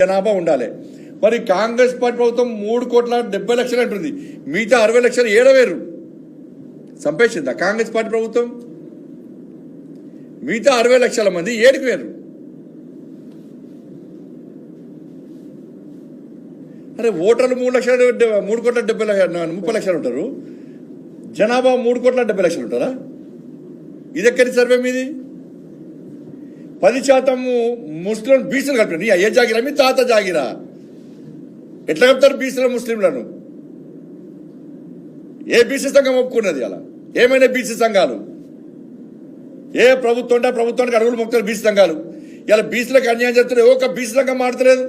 జనాభా ఉండాలి. మరి కాంగ్రెస్ పార్టీ ప్రభుత్వం 3,70,00,000 అంటుంది, మిగతా 60 లక్షలు ఏడవేరు సంపేసిందా కాంగ్రెస్ పార్టీ ప్రభుత్వం? మిగతా 60 లక్షల మంది ఏడికి వేరు? అరే ఓటర్లు 3,30,00,000 ఉంటారు, జనాభా 3,70,00,000 ఉంటారా? ఇది ఎక్కడి సర్వే మీది? 10% ముస్లిం బీసీలు కలిపి ఏ జాగిరా మీ తాత జాగిరా? ఎట్లా చెప్తారు బీసీల ముస్లింలను? ఏ బీసీ సంఘం ఒప్పుకున్నది? అలా ఏమైనా బీసీ సంఘాలు ఏ ప్రభుత్వం అంటే ప్రభుత్వానికి అడుగులు మొక్కుతారు బీసీ సంఘాలు. ఇలా బీసీలకు అన్యాయం చేస్తారు, ఒక బీసీ సంఘం మాడతలేదు.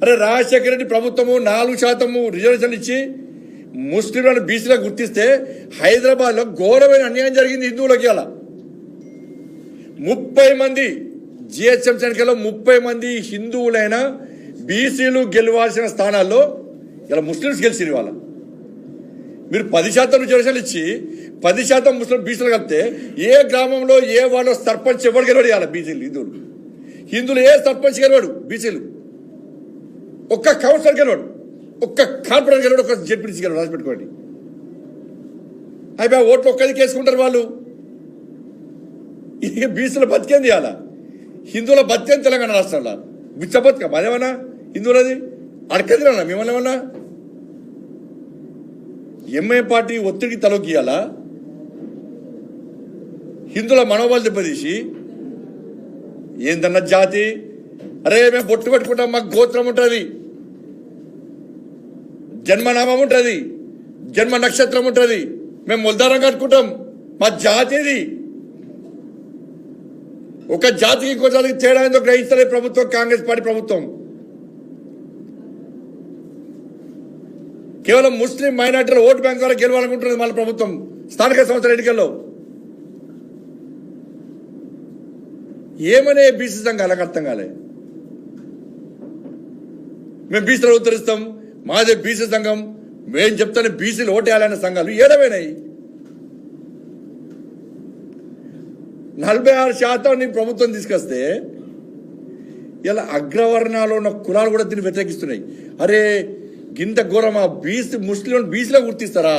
అరే రాజశేఖర రెడ్డి ప్రభుత్వము 4% రిజర్వేషన్ ఇచ్చి ముస్లింలను బీసీలకు గుర్తిస్తే హైదరాబాద్లో ఘోరమైన అన్యాయం జరిగింది హిందువులకి. అలా 30 మంది జిహెచ్ఎంసీ ఎన్నికల్లో 30 మంది హిందువులైన బీసీలు గెలవాల్సిన స్థానాల్లో ఇలా ముస్లింస్ గెలిచిరు. వాళ్ళ మీరు 10% రిజర్వేషన్లు ఇచ్చి 10% ముస్లిం బీసీలు కలిపితే ఏ గ్రామంలో ఏ వాళ్ళ సర్పంచ్ ఎవరు గెలవడు? ఇలా బీసీలు హిందువులు ఏ సర్పంచ్ గెలవాడు? బీసీలు ఒక్క కౌన్సిలర్ గెలవాడు, ఒక్క కార్పొరేటర్ గెలవాడు, ఒక్క జడ్పీటీసీ గెలవాడు. రాసి పెట్టుకోండి. అయిపోయి ఓట్లు ఒక్కదికి వేసుకుంటారు వాళ్ళు. ఇక బీసీల బతికేంది? అలా హిందువుల బతికేంది తెలంగాణ రాష్ట్రంలో బిచ్చ బతుక అదేమన్నా హిందువులది అడకదిరా మిమ్మల్ని ఏమన్నా? ఎంఐ పార్టీ ఒత్తిడికి తలొగ్గియాలా? హిందువుల మనోబలు దెబ్బతీసి ఏందన్న జాతి? అరే మేము బొట్టు పెట్టుకుంటాం, మాకు గోత్రం ఉంటుంది, జన్మనామం ఉంటుంది, జన్మ నక్షత్రం ఉంటుంది, మేము ముల్దారం కట్టుకుంటాం, మా జాతిది. ఒక జాతికి ఇంకో జాతికి తేడా ఏందో గ్రహిస్తలే ప్రభుత్వం, కాంగ్రెస్ పార్టీ ప్రభుత్వం. కేవలం ముస్లిం మైనార్టీల ఓటు బ్యాంక్ ద్వారా గెలవాలనుకుంటున్నది మన ప్రభుత్వం స్థానిక సంస్థల ఎన్నికల్లో. ఏమనే బీసీ సంఘాలకు అర్థం కాలే. మేము బీసీలు ఉత్తరిస్తాం, మాదే బీసీ సంఘం, మేము చెప్తానే బీసీలు ఓటేయాలనే సంఘాలు ఏడవైనాయి. 46% ప్రభుత్వం తీసుకొస్తే ఇలా అగ్రవర్ణాలు ఉన్న కులాలు కూడా దీన్ని వ్యతిరేకిస్తున్నాయి. అరే గింత ఘోరమా? బీసీ ముస్లిం బీసీలో గుర్తిస్తారా?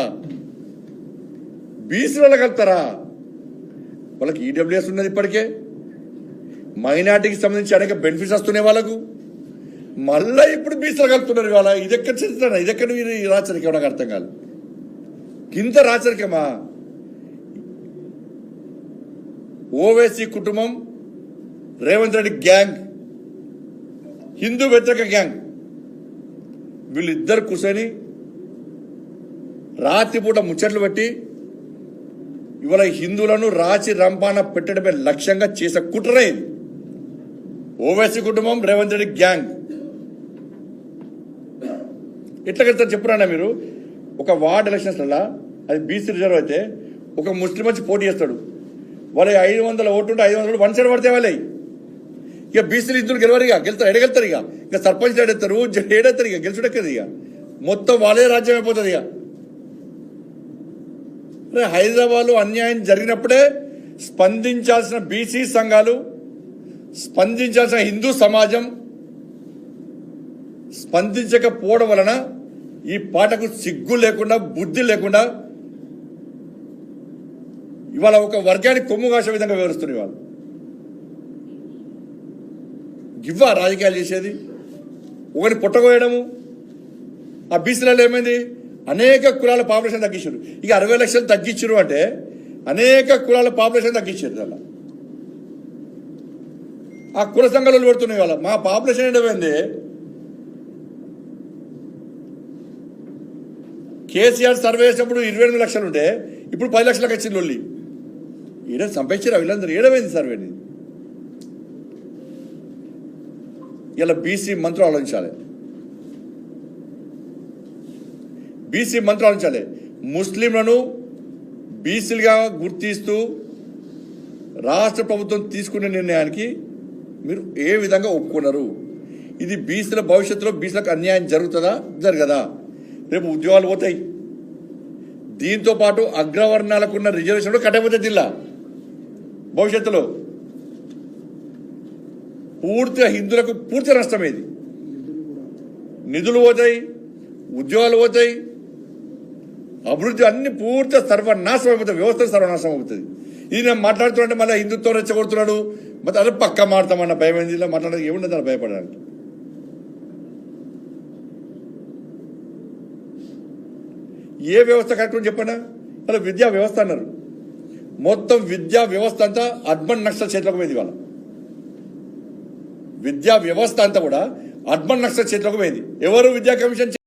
బీసీలలో కలుపుతారా? వాళ్ళకి ఈడబ్ల్యూఎస్ ఉన్నది, ఇప్పటికే మైనార్టీకి సంబంధించి అనేక బెనిఫిట్స్ వస్తున్నాయి వాళ్ళకు. మళ్ళీ ఇప్పుడు బీసీలో కలుపుతున్నారు. వాళ్ళ ఇదెక్కడ చరిత్ర, ఇదెక్కడ మీరు రాచరికం? నాకు అర్థం కాదు. గింత రాచరికమా? ఓవైసీ కుటుంబం, రేవంత్ రెడ్డి గ్యాంగ్, హిందూ వ్యతిరేక గ్యాంగ్, వీళ్ళిద్దరు కూర్చొని రాత్రిపూట ముచ్చట్లు పెట్టి ఇవాళ హిందువులను రాచి రంపాన పెట్టడమే లక్ష్యంగా చేసే కుట్రే ఇది. ఓవైసీ కుటుంబం, రేవంత్ రెడ్డి గ్యాంగ్ ఎట్లా కడతారు చెప్పురా మీరు? ఒక వార్డ్ ఎలక్షన్స్లలో అది బీసీ రిజర్వ్ అయితే ఒక ముస్లిం వచ్చి పోటీ చేస్తాడు, వాళ్ళు 500 ఓట్లు ఉంటే 500 వన్ సైడ్ పడితే వాళ్ళే. ఇక బీసీలు హిందువులు గెలవరు, ఇక గెలుస్తారు, ఎడగెళ్తారు, ఇక సర్పంచ్ ఏడెత్తారు, ఏడెత్తారు, ఇక గెలుచుడెక్కదు, ఇక మొత్తం వాళ్ళే రాజ్యం అయిపోతుంది. ఇక హైదరాబాద్లో అన్యాయం జరిగినప్పుడే స్పందించాల్సిన బీసీ సంఘాలు, స్పందించాల్సిన హిందూ సమాజం స్పందించకపోవడం వలన ఈ పాటకు సిగ్గు లేకుండా, బుద్ధి లేకుండా ఇవాళ ఒక వర్గానికి కొమ్ము కాసే విధంగా వివరిస్తున్నారు. ఇవాళ గివ్వ రాజకీయాలు చేసేది, ఒకరిని పుట్టకోయడము. ఆ బీసీలలో ఏమైంది? అనేక కులాల పాపులేషన్ తగ్గించారు. ఇక 60 లక్షలు తగ్గించారు అంటే అనేక కులాల పాపులేషన్ తగ్గించారు. అలా ఆ కుల సంఘాలు పెడుతున్నాయి. వాళ్ళ మా పాపులేషన్ ఏంటంటే కేసీఆర్ సర్వే చేసినప్పుడు 28 లక్షలు ఉంటే ఇప్పుడు 10 లక్షలకు వచ్చింది లొల్లి. ఈడ సంపేచ్చారు వీళ్ళందరూ. ఏడమైంది సర్వేని? ఇలా బీసీ మంత్రులు ఆలోచించాలి, బీసీ మంత్రులు ఆలోచించాలి. ముస్లింలను బీసీలుగా గుర్తిస్తూ రాష్ట్ర ప్రభుత్వం తీసుకునే నిర్ణయానికి మీరు ఏ విధంగా ఒప్పుకున్నారు? ఇది బీసీల భవిష్యత్తులో బీసీలకు అన్యాయం జరుగుతుందా, జరగదా? రేపు ఉద్యోగాలు పోతాయి, దీంతో పాటు అగ్రవర్ణాలకున్న రిజర్వేషన్ కట్టకపోతే జిల్లా భవిష్యత్తులో పూర్తిగా హిందువులకు పూర్తి నష్టం ఇది. నిధులు పోతాయి, ఉద్యోగాలు పోతాయి, అభివృద్ధి అన్ని పూర్తిగా సర్వనాశనం అయిపోతుంది, వ్యవస్థ సర్వనాశనం అవుతుంది. ఇది నేను మాట్లాడుతుంటే మళ్ళీ హిందుత్వం రెచ్చగొడుతున్నాడు, మరి అదే పక్క మాడతామన్న భయం ఏంది? ఇలా మాట్లాడడానికి ఏముండదు అలా భయపడడానికి. ఏ వ్యవస్థ కరెక్ట్ చెప్పండి. అలా విద్యా వ్యవస్థ అన్నారు, మొత్తం విద్యా వ్యవస్థ అంతా అర్బన్ నక్సల్ చేతిలోకి పోయింది. ఇవాళ విద్యా వ్యవస్థ అంతా కూడా అర్బన్ నక్సల్ చేతిలోకి పోయింది. ఎవరు విద్యా కమిషన్